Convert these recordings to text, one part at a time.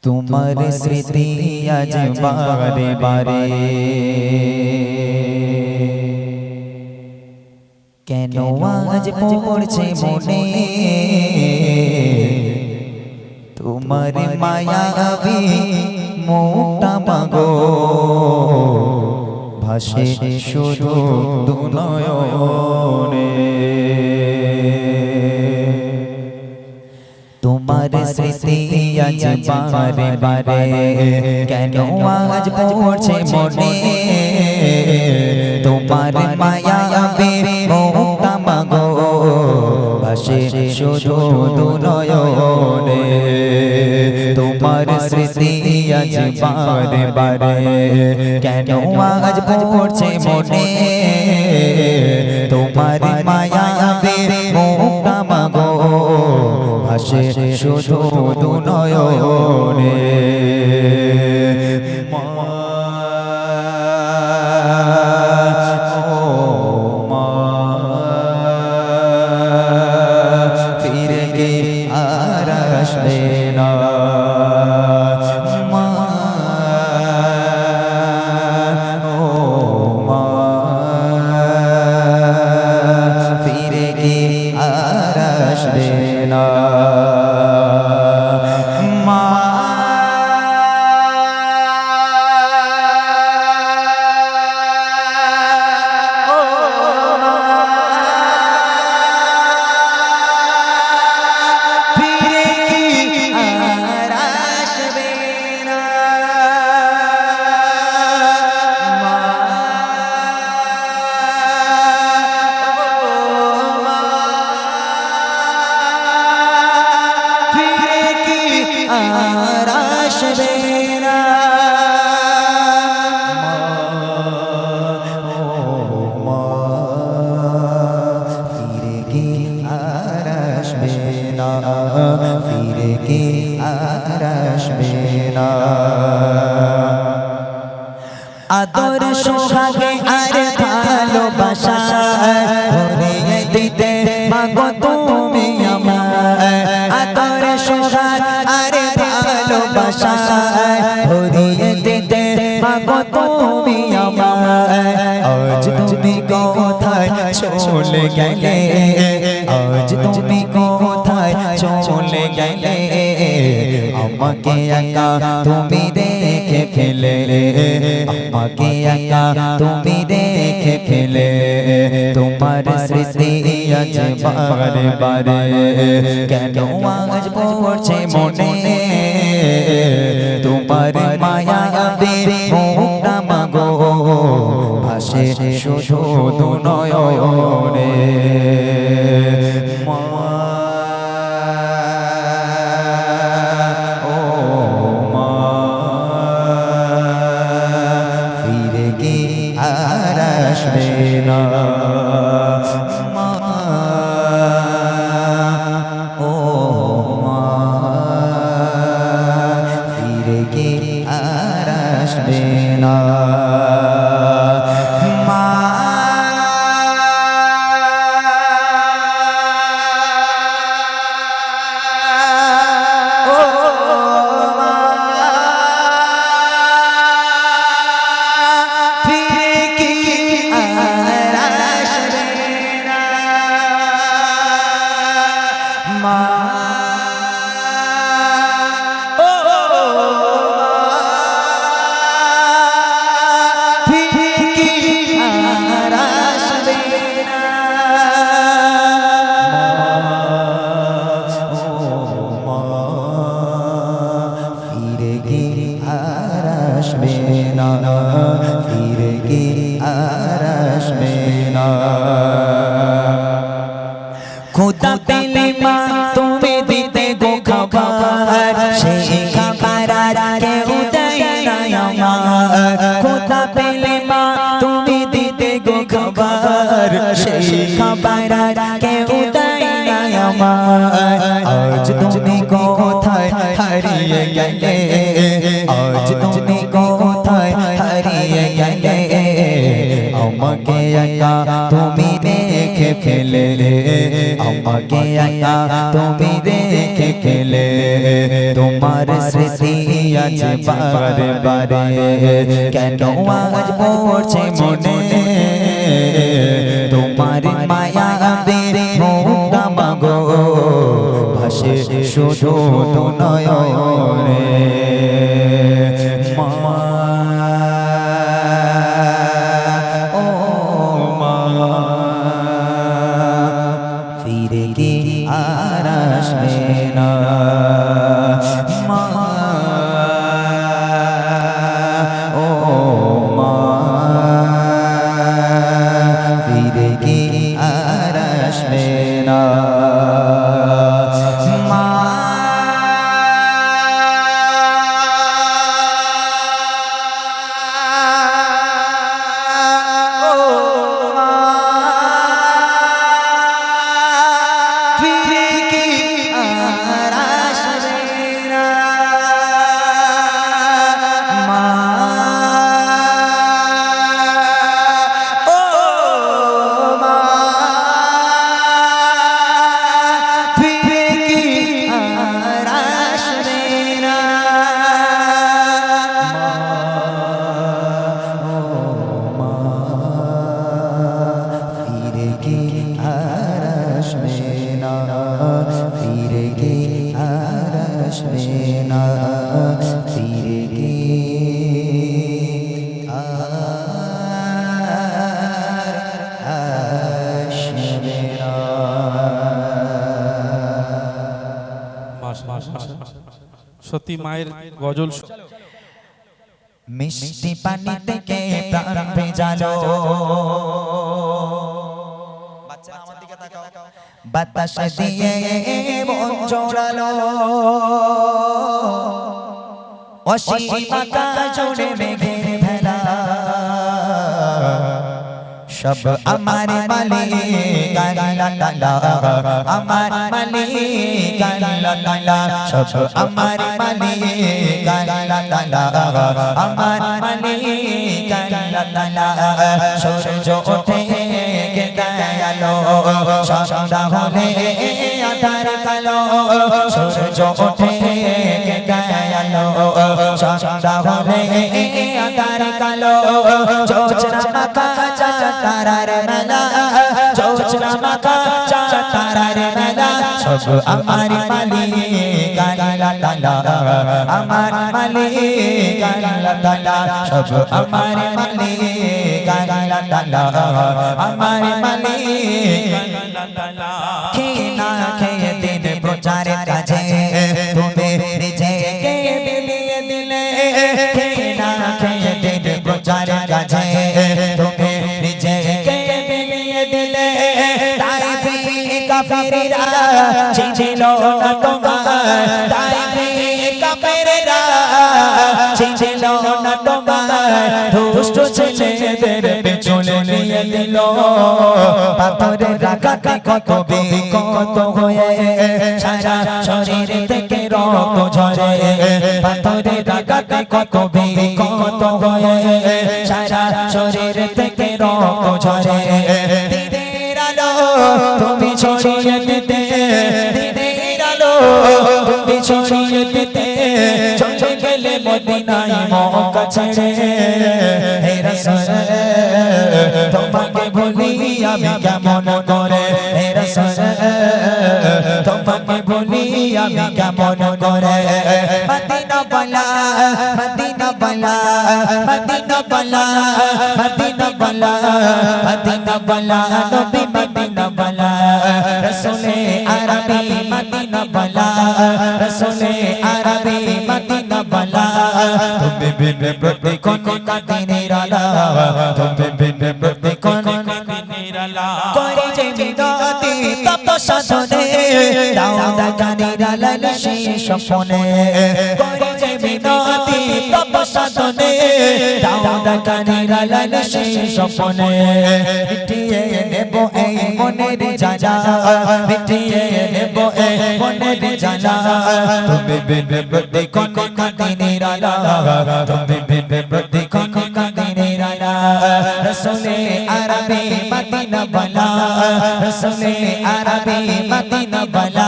তোমার স্মৃতি আজ বারে বারে কেন আজ পড়ছে মনে তোমার মায়াবী মুখটা মাগো ভাসে শুধু দুনয়নে তোমার স্মৃতি আজ বারে বারে কেন আজ পড়ছে মনে তোমার মায়াবী মুখটা মাগো ভাসে শুধু দুনয়নে তোমার স্মৃতি আজ বারে বারে কেন আজ পড়ছে মনে তোমার মায়াবী মুখটা মাগো ভাসে শুধু দুনয়নে ফিরে গে আর আসবে না ফিরে গে আর আসবে না ফিরে কি আর আসবে না আদর সোহাগে আর ভালোবাসা ভরিয়ে দিতে মাগো তুমি আমায় আদর সোহাগ আর ভালোবাসা ভরিয়ে দিতে মাগো তুমি আমায় আজ তুমি কোথায় চলে গেলে আজ তুমি কোথায় চলে গেলে আমাকে একা তুমি দেখে ফেলে আমাকে একা তুমি দেখে ফেলে তোমার স্মৃতি আজ বারে বারে কেন আজ পড়ছে মনে তোমার মায়াবী মুখটা মাগো ভাসে শুধু দুনয়নে ফিরে কি আর আসবে না ফিরে কি আর আসবে না ফিরে কি আর আসবে না খোদা পেলে মা তুমি দিতে গো খাবার সেই খাবার আর কেউ দেয় না আমার খোদা পেলে মা তুমি দিতে গো খাবার সেই খাবার আর কেউ দেয় না আমার আজ তুমি কোথায় হারিয়ে গেলে আজ তুমি কোথায় হারিয়ে গেলে আমাকে একা তুমি দেখে ফেলে আমাকে একা তুমি দেখে খেলে তোমার স্মৃতি আছে বারে বারে কেন আজ পড়ছে মনে তোমার মায়া দে মুক্তা মাগো ভাসে শুধু নয়নে মা ও মা ফিরে কি আর আসবে না মা ও মা ফিরে কি আর আসবে না মা সত্যি মায়ের গজল মিষ্টি পানি থেকে প্রাণ ভেজালো বাচ্চারা আমার দিকে তাকাও বাতাস দিয়ে মন জোড়ালো অসীম আকাশ জুড়ে মেঘের ভেলা সব আমার মালিক আল্লাহ তাআলা আমার মালিক আল্লাহ তাআলা সব আমার মালিক আল্লাহ তাআলা আমার মালিক আল্লাহ তাআলা সূর্য ওঠে কে দয়ালো সন্ধ্যা হলে আঁধার কালো সূর্য ওঠে কে দয়ালো সন্ধ্যা হলে আঁধার কালো জোছনা মাখা তারার মেলা জোছনা মাখা তারার মেলা সব আমার মালিক আল্লাহ তাআলা আমার মালিক আল্লাহ তাআলা সব আমার মালিক আল্লাহ তাআলা আমার মালিক আল্লাহ তাআলা খেয়ে না খেয়ে দিন প্রচারের কাজে তুমি নিজেকে বিলিয়ে দিলে খেয়ে না খেয়ে দিন প্রচারের কাজে তুমি কাফেররা চিনল না তোমার তাইফে কাফেররা চিনল না তোমার দুষ্ট ছেলেদের পেছনে নিয়ে দিল পাথরের আঘাতে কত বিকত হয়ে সারা শরীর থেকে রক্ত ঝরে পাথরের আঘাতে কত বিকত হয়ে সারা শরীর থেকে রক্ত ঝরে তুমি ছড়িয়ে দিতে দিনের আলো তুমি ছড়িয়ে দিতে চলে গেলে মদিনায় মক্কা ছেড়ে হে রাসূল তোমাকে ভুলি আমি কেমন করে হে রাসূল তোমাকে ভুলি আমি কেমন করে মদিনা বালা মদিনা বালা মদিনা বালা মদিনা বালা মদিনা বালা নবী মদিনা বালা রসুলে আরবি মদিনা বালা রসুলে আরবি মদিনা বালা তুমি বিন প্রতিক্ষণ কাদিনের আলা তুমি বিন প্রতিক্ষণ কাদিনের আলা করে যে মিনতি তপস্যা ধনে দাউদ কাদির আলাল সেই স্বপ্নে করে যে মিনতি তপস্যা ধনে দাউদ কাদির আলাল সেই স্বপ্নে মিটিয়ে নেব এই মনের জানা মিটিয়ে নেব এই মনের জানা তুমি বিন প্রতিক্ষণ কাদিনের আলা তুমি বিন প্রতিক্ষণ কাদিনের আলা रसूले अरबी मदीना वाला रसूले अरबी मदीना वाला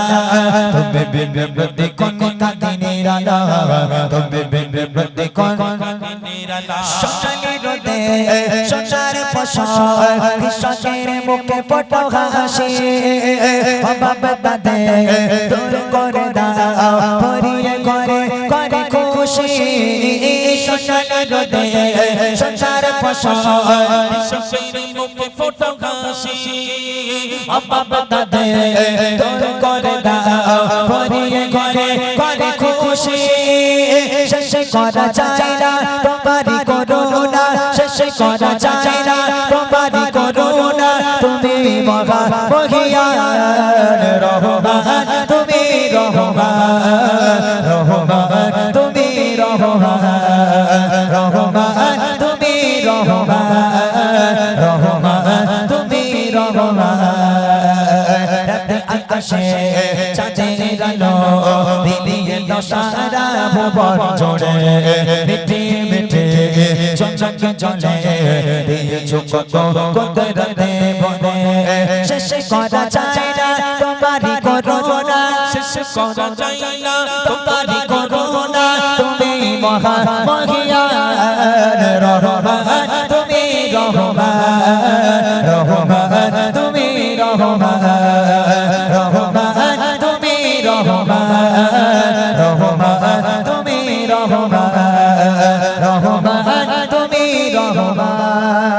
तुम्हें बिन देखो का दिनेर आला तुम्हें बिन देखो सोचाले रोदे सोचारे फसार किसकेर मुखे फोटो हासि बाबा बतादे दूर करे दाओ भरिए घरे करे खुशी सोचाले रोदे सोचारे फसार किसकेर मुखे फोटो हासि बाबा बतादे दूर करे दाओ भरिए घरे करे खुशी शेष करा যায় না তোমারি করুণা শেষ করা যায় না তোমারি করুণা তুমি মহা মহিয়ান রহমান তুমি রহমান রহমান তুমি রহমান রহমান তুমি রহমান রহমান তুমি রহমান রাতে আকাশে চাঁদের আলো বিলিয়ে সারা ভুবন জোড়ে মিঠে মিঠে চঞ্চক জলে দিয়েছো কত কুদরতে বনে শেষ করা যায় না তোমারি করুণা শেষ করা যায় না তোমারি করুণা তুমি মহা মহিয়ান রহমান তুমি রহমান রহমান তুমি রহমান রহমান তুমি রহমান রহমান তুমি রহমান রহমান তুমি রহমান